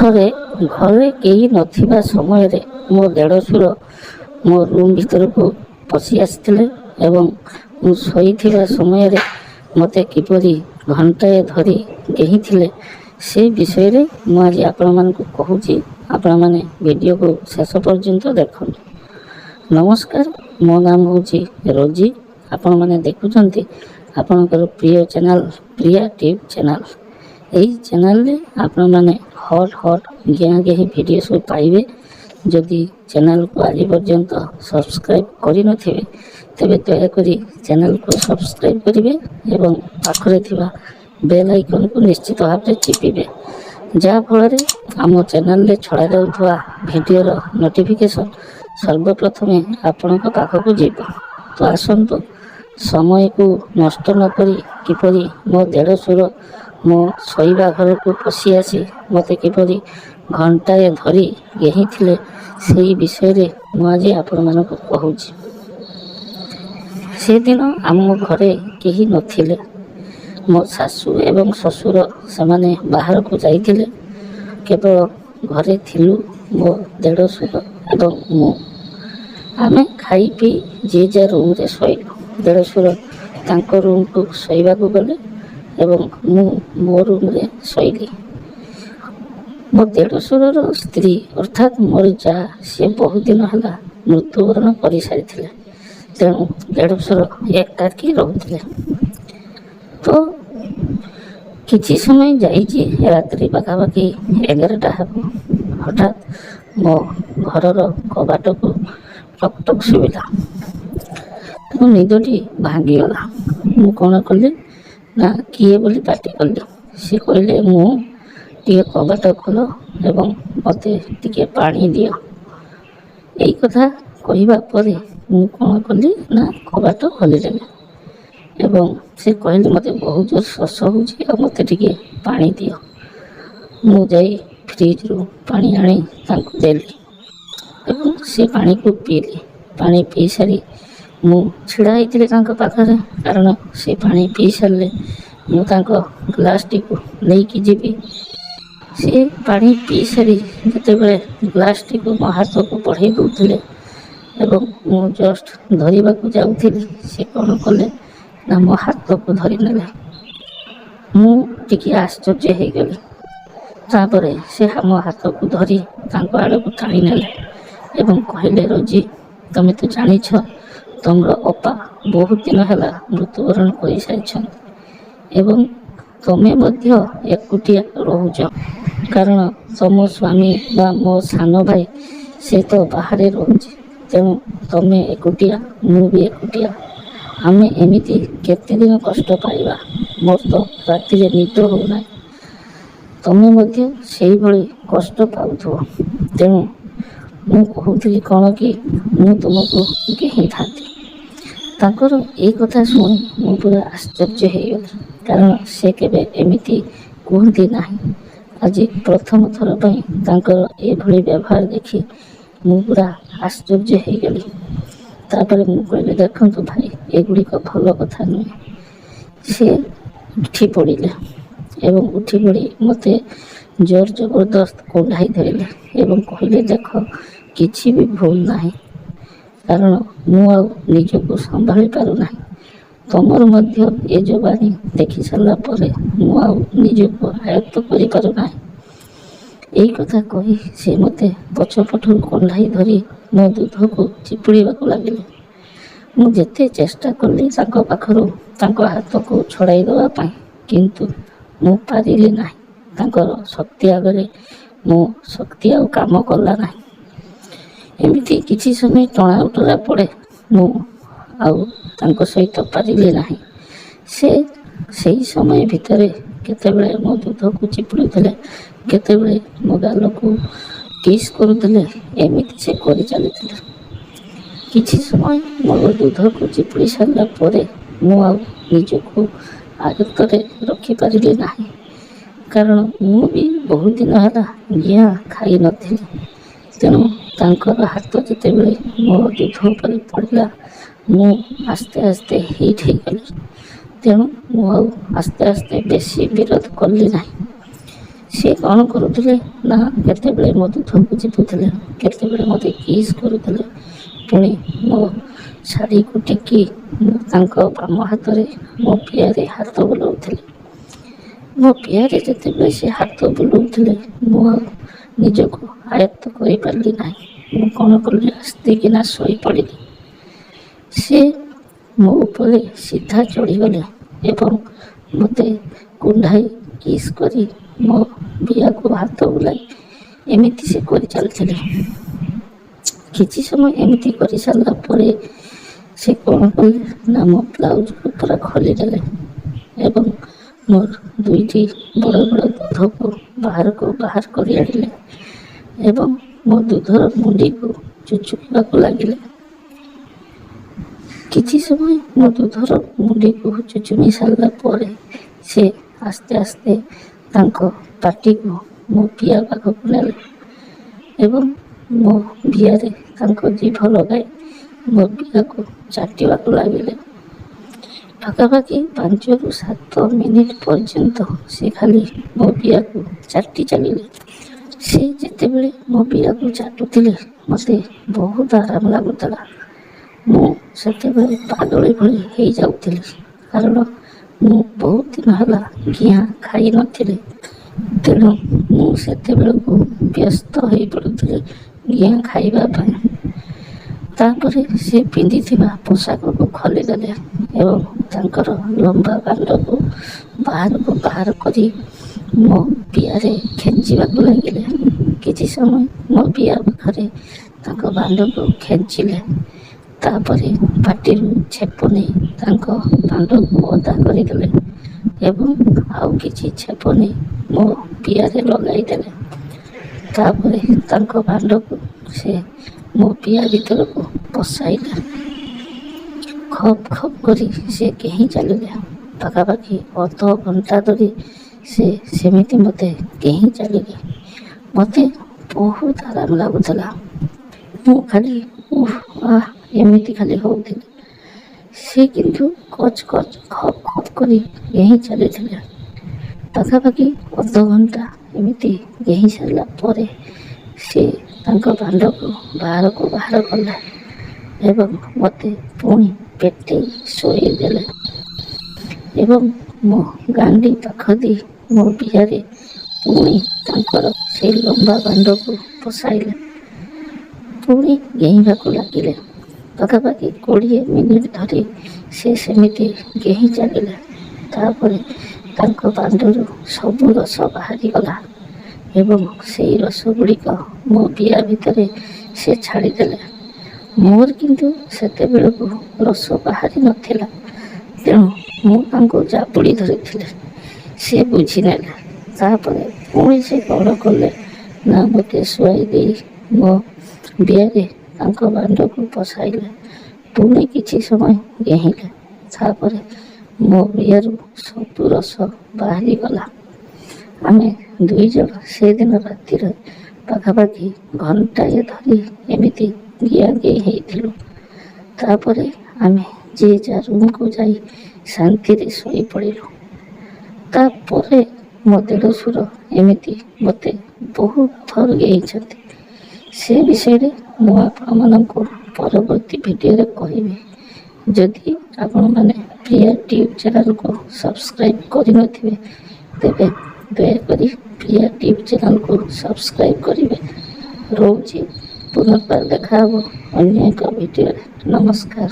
ଥରେ ଘରେ କେହି ନଥିବା ସମୟରେ ମୋ ଦେଢ଼ଶୁର ମୋ ରୁମ୍ ଭିତରକୁ ପଶି ଆସିଥିଲେ ଏବଂ ମୁଁ ଶୋଇଥିବା ସମୟରେ ମୋତେ କିପରି ଘଣ୍ଟାଏ ଧରି ଡେଇଁଥିଲେ ସେ ବିଷୟରେ ମୁଁ ଆଜି ଆପଣମାନଙ୍କୁ କହୁଛି। ଆପଣମାନେ ଭିଡ଼ିଓକୁ ଶେଷ ପର୍ଯ୍ୟନ୍ତ ଦେଖନ୍ତୁ। ନମସ୍କାର, ମୋ ନାମ ହେଉଛି ରୋଜି। ଆପଣମାନେ ଦେଖୁଛନ୍ତି ଆପଣଙ୍କର ପ୍ରିୟ ଚ୍ୟାନେଲ ପ୍ରିୟା ଟିଭି ଚ୍ୟାନେଲ। ଏହି ଚ୍ୟାନେଲରେ ଆପଣମାନେ ହଟ୍ ଗେଁ ଭିଡ଼ିଓ ସବୁ ପାଇବେ। ଯଦି ଚ୍ୟାନେଲକୁ ଆଜି ପର୍ଯ୍ୟନ୍ତ ସବସ୍କ୍ରାଇବ୍ କରିନଥିବେ ତେବେ ଦୟାକରି ଚ୍ୟାନେଲକୁ ସବସ୍କ୍ରାଇବ୍ କରିବେ ଏବଂ ପାଖରେ ଥିବା ବେଲ୍ ଆଇକନ୍କୁ ନିଶ୍ଚିତ ଭାବରେ ଚିପିବେ, ଯାହାଫଳରେ ଆମ ଚ୍ୟାନେଲରେ ଛଡ଼ାଯାଉଥିବା ଭିଡ଼ିଓର ନୋଟିଫିକେସନ୍ ସର୍ବପ୍ରଥମେ ଆପଣଙ୍କ ପାଖକୁ ଯିବ। ତ ଆସନ୍ତୁ, ସମୟକୁ ନଷ୍ଟ ନକରି କିପରି ମୋ ଦେଢ଼ଶୁର ମୋ ଶୋଇବା ଘରକୁ ପଶି ଆସି ମୋତେ କିପରି ଘଣ୍ଟାଏ ଧରି ଘେହିଥିଲେ ସେହି ବିଷୟରେ ମୁଁ ଆଜି ଆପଣମାନଙ୍କୁ କହୁଛି। ସେଦିନ ଆମ ଘରେ କେହି ନଥିଲେ। ମୋ ଶାଶୁ ଏବଂ ଶ୍ୱଶୁର ସେମାନେ ବାହାରକୁ ଯାଇଥିଲେ। କେବଳ ଘରେ ଥିଲୁ ମୋ ଦେଢ଼ଶୁର ଏବଂ ମୁଁ। ଆମେ ଖାଇ ପିଇ ଯିଏ ଯାହା ରୁମ୍ରେ ଶୋଇଲୁ। ଦେଢ଼ଶୁର ତାଙ୍କ ରୁମ୍କୁ ଶୋଇବାକୁ ଗଲେ ଏବଂ ମୁଁ ମୋ ରୁମ୍ରେ ଶୋଇଲି। ମୋ ଦେଢ଼ଶୁରର ସ୍ତ୍ରୀ ଅର୍ଥାତ୍ ମୋର ଯା, ସିଏ ବହୁତ ଦିନ ହେଲା ମୃତ୍ୟୁବରଣ କରିସାରିଥିଲେ। ତେଣୁ ଦେଢ଼ଶୁର ଏକାକୀ ରହୁଥିଲେ। ତ କିଛି ସମୟ ଯାଇଛି, ରାତ୍ରି ପାଖାପାଖି 11ଟା ହେବ। ହଠାତ୍ ମୋ ଘରର କବାଟକୁ ଟକ୍ ଟକ୍ ଶୁଭିଲା। ମୋ ନିଦଟି ଭାଙ୍ଗିଗଲା। ମୁଁ କ'ଣ କଲି ନା କିଏ ବୋଲି ପାଟି କଲି। ସେ କହିଲେ, ମୁଁ ଟିକେ କବାଟ ଖୋଲ ଏବଂ ମୋତେ ଟିକେ ପାଣି ଦିଅ। ଏଇ କଥା କହିବା ପରେ ମୁଁ କ'ଣ କଲି ନା କବାଟ ଖୋଲିଦେଲି ଏବଂ ସେ କହିଲେ, ମୋତେ ବହୁତ ଜୋର ଶୋଷ ହେଉଛି ଆଉ ମୋତେ ଟିକେ ପାଣି ଦିଅ। ମୁଁ ଯାଇ ଫ୍ରିଜରୁ ପାଣି ଆଣି ତାଙ୍କୁ ଦେଲି ଏବଂ ସେ ପାଣିକୁ ପିଇଲି। ପାଣି ପିଇ ସାରି ମୁଁ ଛିଡ଼ା ହେଇଥିଲି ତାଙ୍କ ପାଖରେ, କାରଣ ସେ ପାଣି ପିଇ ସାରିଲେ ମୁଁ ତାଙ୍କ ଗ୍ଲାସ୍ଟିକୁ ନେଇକି ଯିବି। ସେ ପାଣି ପିଇ ସାରି ଯେତେବେଳେ ଗ୍ଲାସ୍ଟିକୁ ମୋ ହାତକୁ ବଢ଼େଇ ଦେଉଥିଲେ ଏବଂ ମୁଁ ଜଷ୍ଟ ଧରିବାକୁ ଯାଉଥିଲି, ସେ କ'ଣ କଲେ ନା ମୋ ହାତକୁ ଧରିନେଲେ। ମୁଁ ଟିକେ ଆଶ୍ଚର୍ଯ୍ୟ ହେଇଗଲି। ତାପରେ ସେ ମୋ ହାତକୁ ଧରି ତାଙ୍କ ଆଡ଼କୁ ଟାଣି ନେଲେ ଏବଂ କହିଲେ, ରୋଜି, ତମେ ତ ଜାଣିଛ ତମର ଅପା ବହୁତ ଦିନ ହେଲା ମୃତ୍ୟୁବରଣ କରିସାରିଛନ୍ତି ଏବଂ ତମେ ମଧ୍ୟ ଏକୁଟିଆ ରହୁଛ, କାରଣ ତମ ସ୍ୱାମୀ ବା ମୋ ସାନ ଭାଇ ସେ ତ ବାହାରେ ରହୁଛି। ତେଣୁ ତମେ ଏକୁଟିଆ, ମୁଁ ବି ଏକୁଟିଆ। ଆମେ ଏମିତି କେତେ ଦିନ କଷ୍ଟ ପାଇବା? ମୋର ତ ରାତିରେ ନିଦ ହେଉନାହିଁ। ତମେ ମଧ୍ୟ ସେଇଭଳି କଷ୍ଟ ପାଉଥିବ। ତେଣୁ ମୁଁ କହୁଥିଲି କ'ଣ କି ମୁଁ ତୁମକୁ ଘେହିଥାନ୍ତି। ତାଙ୍କର ଏଇ କଥା ଶୁଣି ମୁଁ ପୁରା ଆଶ୍ଚର୍ଯ୍ୟ ହେଇଗଲି, କାରଣ ସେ କେବେ ଏମିତି କୁହନ୍ତି ନାହିଁ। ଆଜି ପ୍ରଥମ ଥର ପାଇଁ ତାଙ୍କର ଏଭଳି ବ୍ୟବହାର ଦେଖି ମୁଁ ପୁରା ଆଶ୍ଚର୍ଯ୍ୟ ହେଇଗଲି। ତାପରେ ମୁଁ କହିଲି, ଦେଖନ୍ତୁ ଭାଇ, ଏଗୁଡ଼ିକ ଭଲ କଥା ନୁହେଁ। ସେ ଉଠି ପଡ଼ିଲେ ଏବଂ ଉଠି ପଡ଼ି ମୋତେ ଜୋର ଜବରଦସ୍ତ କୁଣ୍ଢାଇ ଧରିଲେ ଏବଂ କହିଲେ, ଦେଖ, କିଛି ବି ଭୁଲ ନାହିଁ, କାରଣ ମୁଁ ଆଉ ନିଜକୁ ସମ୍ଭାଳି ପାରୁନାହିଁ। ତମର ମଧ୍ୟ ଏ ଯବାନୀ ଦେଖି ସାରିଲା ପରେ ମୁଁ ଆଉ ନିଜକୁ ଆୟତ୍ତ କରିପାରୁନାହିଁ। ଏଇ କଥା କହି ସେ ମୋତେ ପଛପଟରୁ କୁଣ୍ଢାଇ ଧରି ମୋ ଦୁଧକୁ ଚିପୁଡ଼ିବାକୁ ଲାଗିଲେ। ମୁଁ ଯେତେ ଚେଷ୍ଟା କଲି ତାଙ୍କ ପାଖରୁ ତାଙ୍କ ହାତକୁ ଛଡ଼ାଇ ଦେବା ପାଇଁ, କିନ୍ତୁ ମୁଁ ପାରିଲି ନାହିଁ। ତାଙ୍କର ଶକ୍ତି ଆଗରେ ମୋ ଶକ୍ତି ଆଉ କାମ କଲା ନାହିଁ। ଏମିତି କିଛି ସମୟ ଟଣା ଉଟରା ପରେ ମୁଁ ଆଉ ତାଙ୍କ ସହିତ ପାରିଲି ନାହିଁ। ସେ ସେଇ ସମୟ ଭିତରେ କେତେବେଳେ ମୋ ଦୁଧକୁ ଚିପୁଡ଼ୁଥିଲେ, କେତେବେଳେ ମୋ ଗାଲକୁ କିସ୍ କରୁଥିଲେ, ଏମିତି ସେ କରିଚାଲିଥିଲେ। କିଛି ସମୟ ମୋ ଦୁଧକୁ ଚିପୁଡ଼ି ସାରିଲା ପରେ ମୁଁ ଆଉ ନିଜକୁ ଆୟତ୍ତରେ ରଖିପାରିଲି ନାହିଁ, କାରଣ ମୁଁ ବି ବହୁତ ଦିନ ହେଲା ଘିଅ ଖାଇନଥିଲି। ତେଣୁ ତାଙ୍କର ହାତ ଯେତେବେଳେ ମୋ ଦୁଧ ଉପରେ ପଡ଼ିଲା, ମୁଁ ଆସ୍ତେ ଆସ୍ତେ ହିଟ୍ ହେଇଗଲି। ତେଣୁ ମୁଁ ଆଉ ଆସ୍ତେ ଆସ୍ତେ ବେଶୀ ବିରୋଧ କଲି ନାହିଁ। ସେ କ'ଣ କରୁଥିଲେ ନା କେତେବେଳେ ମୋ ଦୁଧକୁ ଚିପୁଥିଲେ, କେତେବେଳେ ମୋତେ କିସ୍ କରୁଥିଲେ, ପୁଣି ମୋ ଶାଢ଼ୀକୁ ଟେକି ତାଙ୍କ ବାମ ହାତରେ ମୋ ପିଆରେ ହାତ ବୁଲାଉଥିଲେ। ମୋ ପିଆରେ ଯେତେବେଳେ ସେ ହାତ ବୁଲାଉଥିଲେ ମୁଁ ଆଉ ନିଜକୁ ଆୟତ୍ତ କରିପାରିଲି ନାହିଁ। ମୁଁ କ'ଣ କଲି, ଆସ୍ତେକିନା ଶୋଇପଡ଼ିଲି। ସେ ମୋ ଉପରେ ସିଧା ଚଢ଼ିଗଲେ ଏବଂ ମୋତେ କୁଣ୍ଢାଇ କିସ୍ କରି ମୋ ପିଆକୁ ହାତ ବୁଲାଇ ଏମିତି ସେ କରି ଚାଲିଥିଲେ। କିଛି ସମୟ ଏମିତି କରିସାରିଲା ପରେ ସେ କ'ଣ କଲେ ନା ମୋ ବ୍ଲାଉଜକୁ ପୁରା ଖୋଲିଦେଲେ ଏବଂ ମୋର ଦୁଇଟି ବଡ଼ ବଡ଼ ଦୁଧକୁ ବାହାର କରି ଆଣିଲେ ଏବଂ ମୋ ଦୁଧର ମୁଣ୍ଡିକୁ ଚୁଚୁମିବାକୁ ଲାଗିଲେ। କିଛି ସମୟ ମୋ ଦୁଧର ମୁଣ୍ଡିକୁ ଚୁଚୁମି ସାରିଲା ପରେ ସେ ଆସ୍ତେ ଆସ୍ତେ ତାଙ୍କ ପାଟିକୁ ମୋ ପିଆ ପାଖକୁ ନେଲେ ଏବଂ ମୋ ପିଆରେ ତାଙ୍କ ଜିଭ ଲଗାଇ ମୋ ପିଆକୁ ଚାଟିବାକୁ ଲାଗିଲେ। ପାଖାପାଖି 5ରୁ 7 ମିନିଟ୍ ପର୍ଯ୍ୟନ୍ତ ସେ ଖାଲି ମୋ ପିଆକୁ ଚାଟି ଚାଲିଲେ। ସେ ଯେତେବେଳେ ମୋ ପିଆକୁ ଚାଟୁଥିଲେ ମୋତେ ବହୁତ ଆରାମ ଲାଗୁଥିଲା। ମୁଁ ସେତେବେଳେ ପାଗଳି ଭଳି ହେଇଯାଉଥିଲି, କାରଣ ମୁଁ ବହୁତ ଦିନ ହେଲା ଘିଆଁ ଖାଇନଥିଲି। ତେଣୁ ମୁଁ ସେତେବେଳକୁ ବ୍ୟସ୍ତ ହୋଇପଡ଼ୁଥିଲି ଘିଆଁ ଖାଇବା ପାଇଁ। ତାପରେ ସେ ପିନ୍ଧିଥିବା ପୋଷାକକୁ ଖୋଲିଦେଲେ ଏବଂ ତାଙ୍କର ଲମ୍ବା କାଣ୍ଡକୁ ବାହାର କରି ମୋ ପିଆରେ ଖେଞ୍ଚିବାକୁ ଲାଗିଲେ। କିଛି ସମୟ ମୋ ପିଆ ପାଖରେ ତାଙ୍କ ବାଣ୍ଡକୁ ଖେଞ୍ଚିଲେ। ତାପରେ ପାଟିରୁ ଛେପ ନେଇ ତାଙ୍କ ବାଣ୍ଡକୁ ଓଦା କରିଦେଲେ ଏବଂ ଆଉ କିଛି ଛେପ ନେଇ ମୋ ପିଆରେ ଲଗାଇଦେଲେ। ତାପରେ ତାଙ୍କ ବାଣ୍ଡକୁ ସେ ମୋ ପିଆ ଭିତରକୁ ପଶାଇଲେ। ଖପ୍ ଖପ୍ କରି ସେ କେହି ଚାଲିଲେ। ପାଖାପାଖି ଅଧଘଣ୍ଟା ଧରି ସେ ସେମିତି ମୋତେ କେହି ଚାଲିଲେ। ମୋତେ ବହୁତ ଆରାମ ଲାଗୁଥିଲା। ମୁଁ ଖାଲି ଏମିତି ଖାଲି ହେଉଥିଲି। ସେ କିନ୍ତୁ କଚ୍ କଚ୍ ଖପ୍ ଖପ୍ କରି କେହି ଚାଲିଥିଲେ। ପାଖାପାଖି ଅଧଘଣ୍ଟା ଏମିତି କେହି ସାରିଲା ପରେ ସେ ତାଙ୍କ ବାଣ୍ଡକୁ ବାହାର କଲେ ଏବଂ ମୋତେ ପୁଣି ପେଟେଇ ଶୋଇଦେଲେ ଏବଂ ମୋ ଗାଣ୍ଡି ପାଖ ଦେଇ ମୋ ପିଆରେ ପୁଣି ତାଙ୍କର ସେଇ ଲମ୍ବା ବାଣ୍ଡକୁ ପଶାଇଲେ। ପୁଣି ଗେହିବାକୁ ଲାଗିଲେ। ପାଖାପାଖି 20 ମିନିଟ୍ ଧରି ସେ ସେମିତି ଗେହି ଚାଲିଲେ। ତାପରେ ତାଙ୍କ ବାଣ୍ଡରୁ ସବୁ ରସ ବାହାରିଗଲା ଏବଂ ସେଇ ରସଗୁଡ଼ିକ ମୋ ପିଆ ଭିତରେ ସେ ଛାଡ଼ିଦେଲେ। ମୋର କିନ୍ତୁ ସେତେବେଳକୁ ରସ ବାହାରି ନଥିଲା, ତେଣୁ ମୁଁ ତାଙ୍କୁ ଜାବୁଡ଼ି ଧରିଥିଲି। ସେ ବୁଝିନେଲେ। ତାପରେ ପୁଣି ସେ କ'ଣ କଲେ ନା ମୋତେ ଶୁଆଇ ଦେଇ ମୋ ପିଆରେ ତାଙ୍କ ବାଣ୍ଡକୁ ପଶାଇଲେ। ପୁଣି କିଛି ସମୟ ଗେହିଲେ। ତାପରେ ମୋ ପିଆରୁ ସବୁ ରସ ବାହାରିଗଲା। ଆମେ 2 ଜଣ ସେଦିନ ରାତିରେ ପାଖାପାଖି ଘଣ୍ଟାଏ ଧରି ଏମିତି ଗିଆଁଗେଇ ହେଇଥିଲୁ। ତାପରେ ଆମେ ଯିଏ ଯାହା ରୁମ୍କୁ ଯାଇ ଶାନ୍ତିରେ ଶୋଇପଡ଼ିଲୁ। ତାପରେ ମୋ ଦେଢ଼ଶୁର ଏମିତି ମୋତେ ବହୁତ ଥର ଗେହିଛନ୍ତି। ସେ ବିଷୟରେ ମୁଁ ଆପଣମାନଙ୍କୁ ପରବର୍ତ୍ତୀ ଭିଡ଼ିଓରେ କହିବି। ଯଦି ଆପଣମାନେ ପ୍ରିୟା ଟ୍ୟୁବ୍ ଚ୍ୟାନେଲକୁ ସବସ୍କ୍ରାଇବ୍ କରିନଥିବେ, ତେବେ ଦୟାକରି ପ୍ରିୟା ଟ୍ୟୁବ୍ ଚ୍ୟାନେଲକୁ ସବସ୍କ୍ରାଇବ୍ କରିବେ। ରହୁଛି, ପୁନର୍ବାର ଦେଖା ହେବ ଅନ୍ୟ ଏକ ଭିଡ଼ିଓରେ। ନମସ୍କାର।